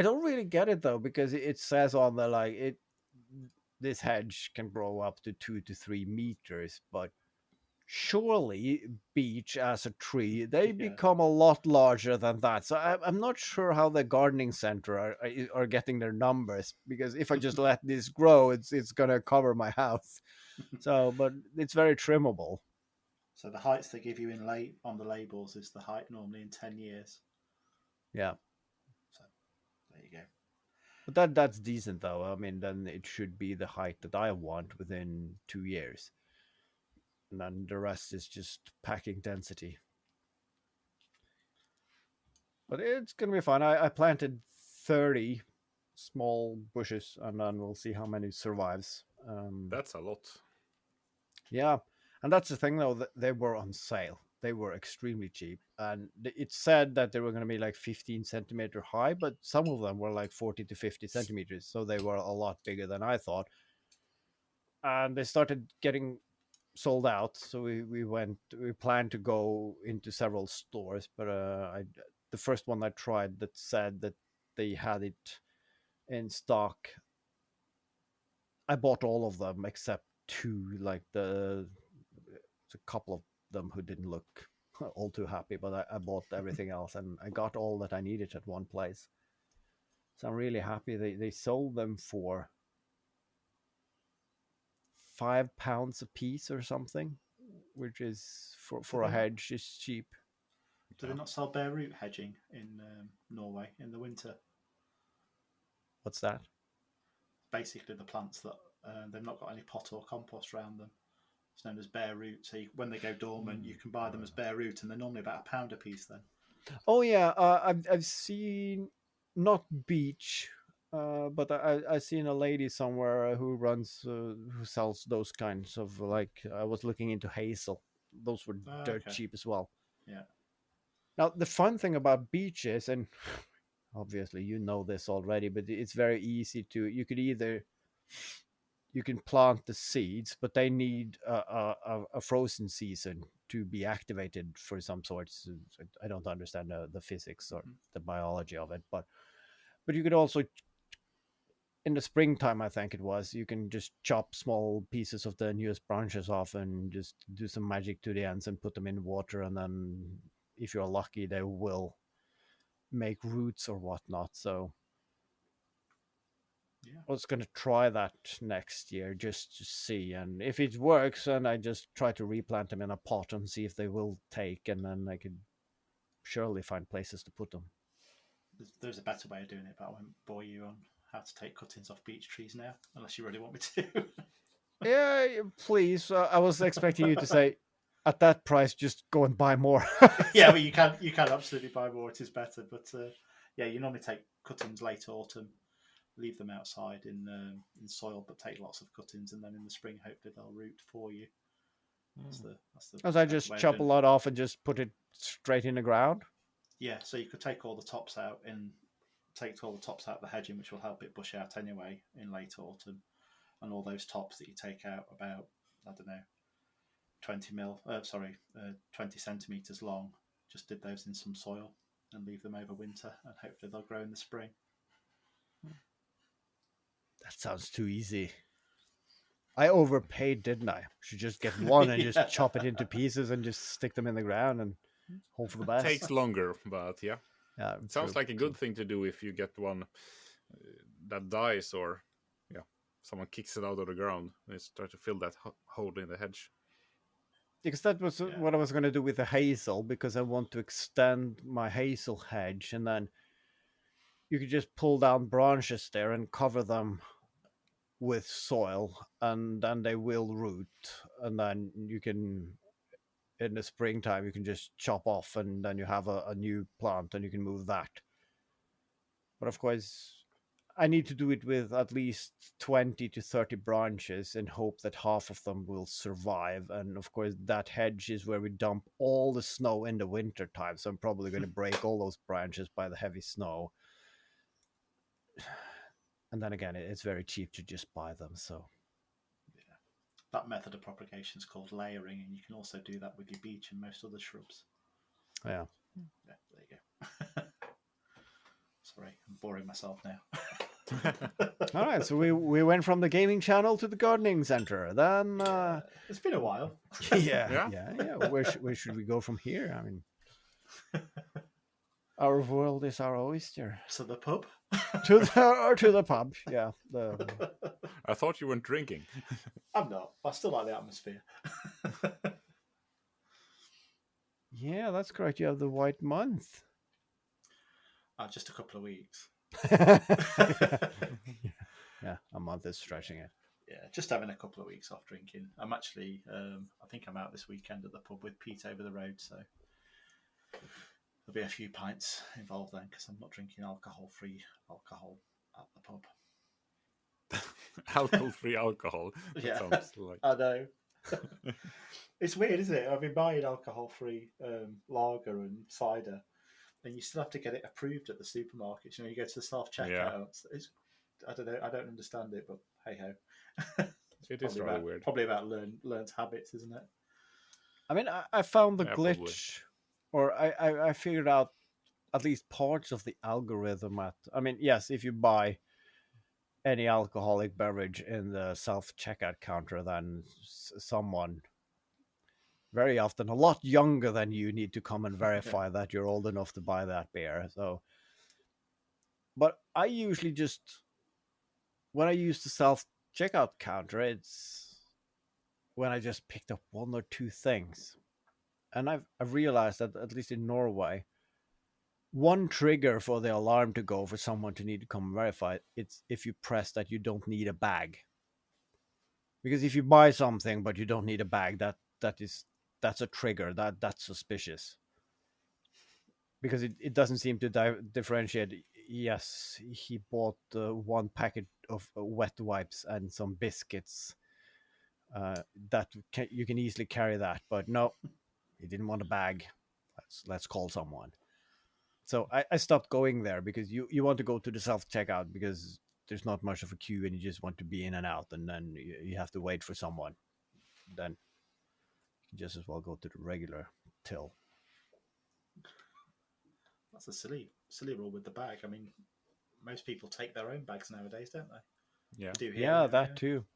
don't really get it though, because it says on the this hedge can grow up to 2 to 3 meters, but surely beech as a tree they
Yeah.
become a lot larger than that. So I'm not sure how the gardening center are getting their numbers, because if I just let this grow, it's going to cover my house. So, but it's very trimmable.
So the heights they give you on the labels is the height normally in 10 years.
Yeah.
So there you go.
But that's decent though. I mean, then it should be the height that I want within 2 years. And then the rest is just packing density. But it's going to be fun. I planted 30 small bushes, and then we'll see how many survives.
That's a lot.
Yeah. And that's the thing though, that they were on sale. They were extremely cheap. And it said that they were going to be like 15 centimeter high, but some of them were like 40 to 50 centimeters. So they were a lot bigger than I thought. And they started getting sold out. So we planned to go into several stores, but the first one I tried that said that they had it in stock, I bought all of them except two. Like a couple of them who didn't look all too happy, but I bought everything else, and I got all that I needed at one place. So I'm really happy. They sold them for £5 a piece or something, which is for a hedge is cheap.
Do they not sell bare root hedging in Norway in the winter?
What's that?
Basically, the plants that they've not got any pot or compost around them. It's known as bare root. So when they go dormant, you can buy them as bare root, and they're normally about £1 a piece then.
Oh yeah, I've seen not beech, but I've seen a lady somewhere who who sells those kinds of, like, I was looking into hazel. Those were dirt cheap as well.
Yeah.
Now the fun thing about beech is, and obviously you know this already, but it's very easy to, you could either you can plant the seeds, but they need a frozen season to be activated for some sorts. I don't understand the physics or the biology of it, but you could also, in the springtime, I think it was, you can just chop small pieces of the newest branches off and just do some magic to the ends and put them in water, and then if you're lucky, they will make roots or whatnot. So
Yeah.
I was going to try that next year just to see, and if it works, and I just try to replant them in a pot and see if they will take, and then I could surely find places to put them.
There's a better way of doing it, but I won't bore you on how to take cuttings off beech trees now, unless you really want me to.
Yeah, please. I was expecting you to say, at that price, just go and buy more.
Yeah, well, you can absolutely buy more. It is better, but yeah, you normally take cuttings late autumn, leave them outside in soil, but take lots of cuttings, and then in the spring, hopefully they'll root for you. That's the
As I
better
just
way of
chop a
doing it.
lot off and just put it straight in the ground.
Yeah, so you could take all the tops out of the hedging, which will help it bush out anyway in late autumn, and all those tops that you take out about, I don't know, 20 centimeters long, just dip those in some soil and leave them over winter, and hopefully they'll grow in the spring.
That sounds too easy. I overpaid, didn't I? Should just get one and just chop it into pieces and just stick them in the ground and hope for the best.
Takes longer, but yeah.
Yeah,
It sounds like a good thing to do if you get one that dies, or someone kicks it out of the ground. Let's try to fill that hole in the hedge.
Because that was what I was going to do with the hazel, because I want to extend my hazel hedge, and then you could just pull down branches there and cover them with soil, and then they will root, and then you can, in the springtime, you can just chop off, and then you have a new plant, and you can move that. But of course, I need to do it with at least 20 to 30 branches and hope that half of them will survive. And of course, that hedge is where we dump all the snow in the winter time. So I'm probably going to break all those branches by the heavy snow. And then again, it's very cheap to just buy them. So
that method of propagation is called layering, and you can also do that with your beech and most other shrubs.
Yeah,
there you go. Sorry, I'm boring myself now.
All right, so we went from the gaming channel to the gardening center. Then
it's been a while.
yeah. Where should we go from here? I mean, our world is our oyster.
To the pub.
to the pub. Yeah.
I thought you weren't drinking.
I'm not. I still like the atmosphere.
Yeah, that's correct. You have the white month.
Just a couple of weeks.
Yeah, a month is stretching it.
Yeah, just having a couple of weeks off drinking. I'm actually, I think I'm out this weekend at the pub with Pete over the road, so there'll be a few pints involved then, because I'm not drinking alcohol-free alcohol at the pub.
Alcohol-free alcohol.
Yeah,
sounds like...
I know. It's weird, isn't it? I've been buying alcohol-free lager and cider, and you still have to get it approved at the supermarkets. You know, you go to the self-checkout. Yeah. I don't know. I don't understand it, but hey ho.
It is rather weird.
Probably about learned habits, isn't it?
I mean, I found the glitch, or I figured out at least parts of the algorithm. I mean, yes, if you buy any alcoholic beverage in the self-checkout counter, then someone very often a lot younger than you need to come and verify that you're old enough to buy that beer. So, but I usually just, when I use the self-checkout counter, it's when I just picked up one or two things. And I've realized that, at least in Norway, one trigger for the alarm to go for someone to need to come and verify it's if you press that you don't need a bag. Because if you buy something but you don't need a bag, that's a trigger. That's suspicious. Because it doesn't seem to differentiate. Yes, he bought one packet of wet wipes and some biscuits. You can easily carry that, but no, he didn't want a bag. Let's call someone. So I stopped going there, because you want to go to the self-checkout because there's not much of a queue and you just want to be in and out, and then you have to wait for someone, then you just as well go to the regular till.
That's a silly rule with the bag. I mean, most people take their own bags nowadays, don't they?
Yeah.
Do here,
Yeah, that too.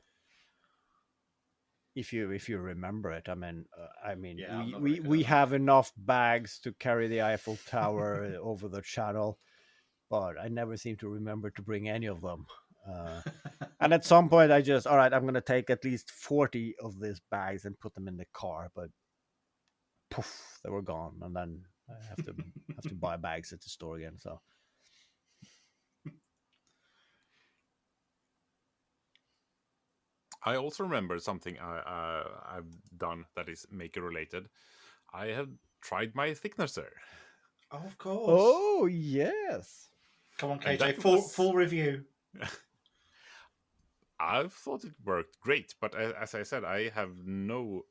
If you remember it,
Yeah, I'm not
we
very good
we
at that.
have enough bags to carry the Eiffel Tower over the channel, but I never seem to remember to bring any of them. And at some point, all right, I'm going to take at least 40 of these bags and put them in the car, but poof, they were gone, and then I have to buy bags at the store again. So
I also remember something I've done that is maker related. I have tried my thicknesser.
Oh, of course.
oh yes,
Come on,
And
KJ,
that
full
was-
full review.
I thought it worked great, but as I said, I have no.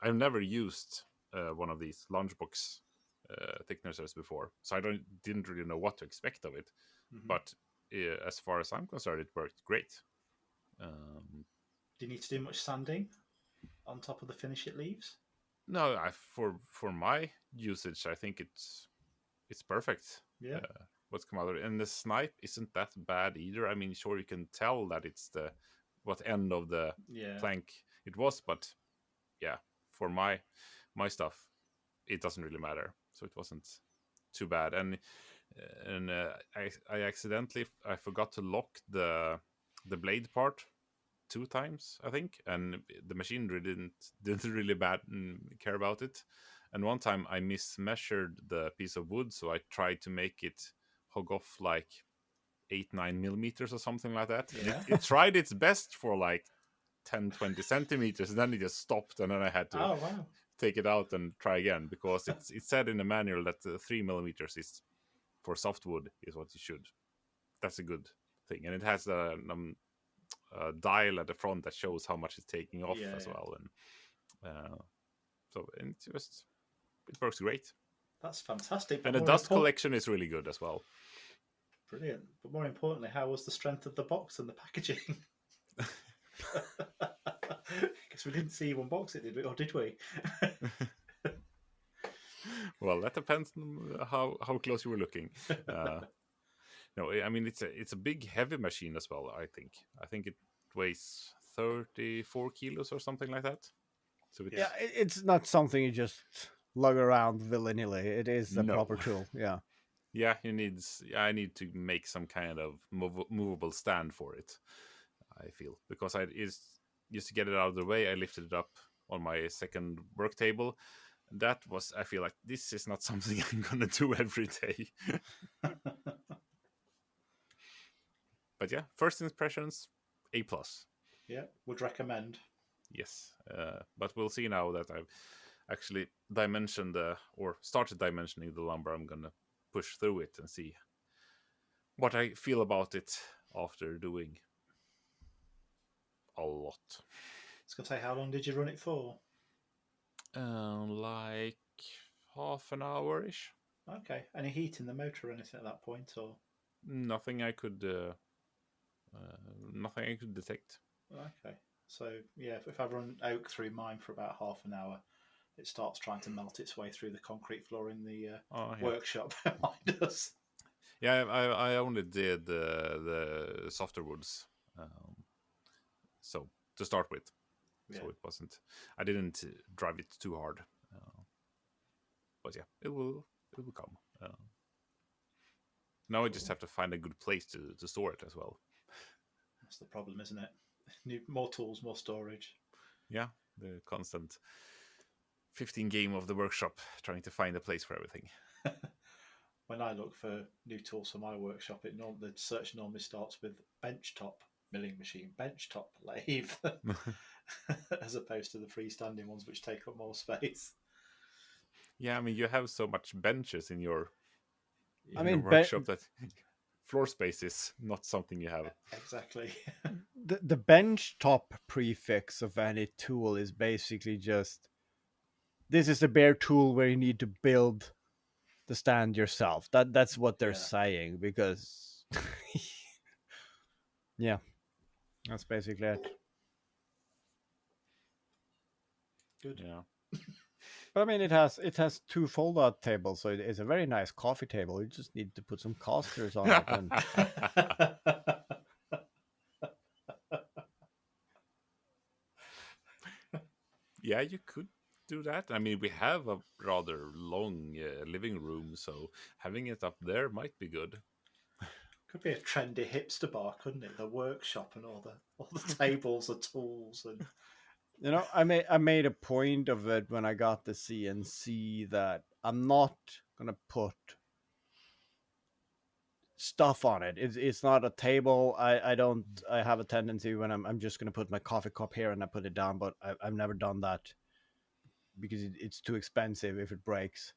I've never used one of these lunchbox thicknessers before, so I didn't really know what to expect of it.
Mhm.
But as far as I'm concerned, it worked great. Um,
Do you need to do much sanding on top of the finish it leaves?
no, for my usage, I think it's perfect.
Yeah.
What's come out of it, and the snipe isn't that bad either. I mean, sure, you can tell that it's what end of the
Yeah.
plank it was, but yeah, for my stuff, it doesn't really matter. So it wasn't too bad. And I accidentally I forgot to lock the blade part 2 times, I think, and the machine really didn't really care about it. And one time I mismeasured the piece of wood, so I tried to make it hog off like 8-9 millimeters or something like that. And
Yeah.
it tried its best for like 10-20 centimeters, and then it just stopped, and then I had to
Oh wow.
take it out and try again, because it said in the manual that 3 millimeters is for softwood is what you should. That's a good thing, and it has a dial at the front that shows how much it's taking off as well, and so and it works great.
That's fantastic.
And the dust collection is really good as well.
Brilliant. But more importantly, how was the strength of the box and the packaging? Because we didn't see you unbox it, did we? Or did we?
Well, that depends on how close you were looking. No, I mean it's a big, heavy machine as well. I think it weighs 34 kilos or something like that. So
yeah, it's not something you just lug around willy-nilly. It is a
No.
proper tool. Yeah.
Yeah, I need to make some kind of movable stand for it, I feel, because just to get it out of the way, I lifted it up on my second work table. I feel like this is not something I'm gonna do every day. But yeah, first impressions, A+.
Yeah, would recommend.
Yes, but we'll see now that I've actually started dimensioning the lumber. I'm gonna push through it and see what I feel about it after doing a lot.
I was going to say, how long did you run it for?
Like half an hour ish.
Okay. Any heat in the motor or anything at that point, or
Nothing I could detect.
okay? So yeah, if I run oak through mine for about half an hour, it starts trying to melt its way through the concrete floor in the workshop. Mine does.
Yeah, I only did the softer woods, so to start with.
Yeah.
So it wasn't. I didn't drive it too hard, but yeah, it will come. Now I just have to find a good place to store it as well.
That's the problem, isn't it? Need more tools, more storage.
Yeah, the constant 15 game of the workshop, trying to find a place for everything.
When I look for new tools for my workshop, the search normally starts with benchtop milling machine, benchtop lathe, as opposed to the freestanding ones which take up more space.
Yeah, I mean, you have so much benches in your
workshop
that floor space is not something you have.
Exactly.
The bench top prefix of any tool is basically just, this is the bare tool where you need to build the stand yourself. That's what they're saying, because Yeah, that's basically it.
Good.
Yeah.
But I mean, it has 2 fold-out tables, so it's a very nice coffee table. You just need to put some casters on it, and
Yeah, you could do that. I mean, we have a rather long living room, so having it up there might be good.
Could be a trendy hipster bar, couldn't it? The workshop and all the tables, the tools, and
I made a point of it when I got the CNC that I'm not gonna put stuff on it. It's not a table. I don't. I have a tendency when I'm just gonna put my coffee cup here and I put it down, but I've never done that because it's too expensive if it breaks.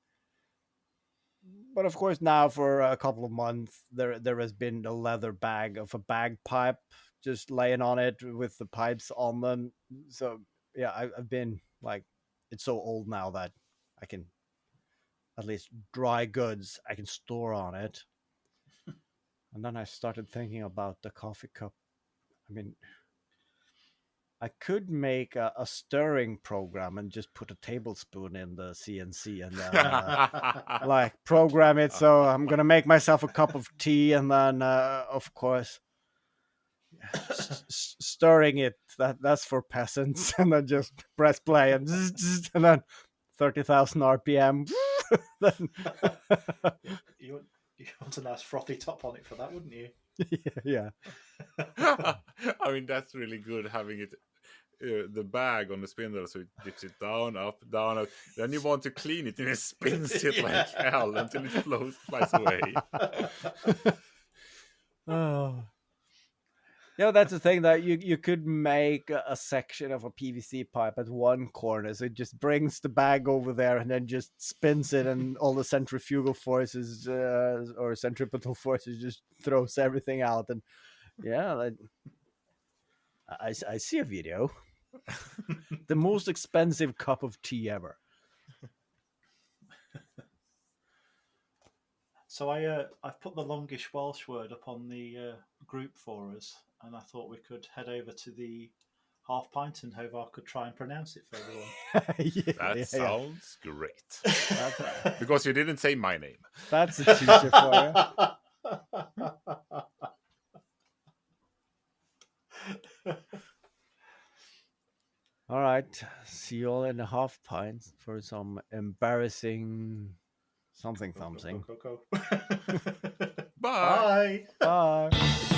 But of course, now for a couple of months, there has been a leather bag of a bagpipe just laying on it with the pipes on them. So yeah, I've been like, it's so old now that I can at least dry goods I can store on it. And then I started thinking about the coffee cup. I mean, I could make a stirring program and just put a tablespoon in the CNC and then like program it. So I'm gonna make myself a cup of tea, and then of course stirring it. That's for peasants, and then just press play and then 30,000 RPM. Then
you want a nice frothy top on it for that, wouldn't you?
yeah.
I mean, that's really good having it. The bag on the spindle, so it dips it down, up, down, up. Then you want to clean it, and it spins it like hell until it flies away.
Oh. Yeah, that's the thing that you could make a section of a PVC pipe at one corner, so it just brings the bag over there and then just spins it, and all the centrifugal forces or centripetal forces just throws everything out. And yeah, I see a video. The most expensive cup of tea ever.
So I've put the longish Welsh word up on the group for us, and I thought we could head over to the half pint and Haavard could try and pronounce it for everyone.
That sounds great.
That's,
Because you didn't say my name.
that's a teaser for you. All right. See you all in the half pint for some embarrassing something.
Go.
Bye.
Bye.
Bye.